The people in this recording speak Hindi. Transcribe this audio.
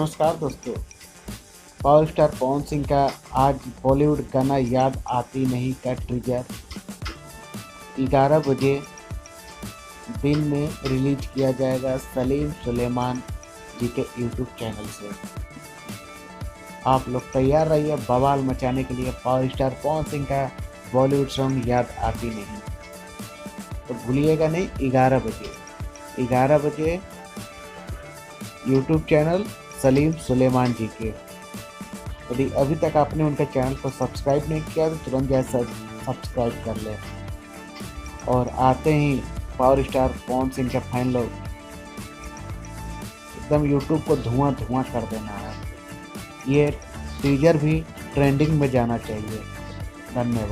नमस्कार दोस्तों। पावर स्टार पवन सिंह का आज बॉलीवुड गाना याद आती नहीं का ट्रिजर 11 बजे दिन में रिलीज किया जाएगा सलीम सुलेमान जी के यूट्यूब चैनल से। आप लोग तैयार रहिए बवाल मचाने के लिए। पावर स्टार पवन सिंह का बॉलीवुड सॉन्ग याद आती नहीं, तो भूलिएगा नहीं। 11 बजे यूट्यूब चैनल सलीम सुलेमान जी के। यदि अभी तक आपने उनके चैनल को सब्सक्राइब नहीं किया तो तुरंत जैसा सब्सक्राइब कर लें। और आते ही पावर स्टार पवन सिंह के फैन लोग एकदम यूट्यूब को धुआं धुआं कर देना है। ये टीजर भी ट्रेंडिंग में जाना चाहिए। धन्यवाद।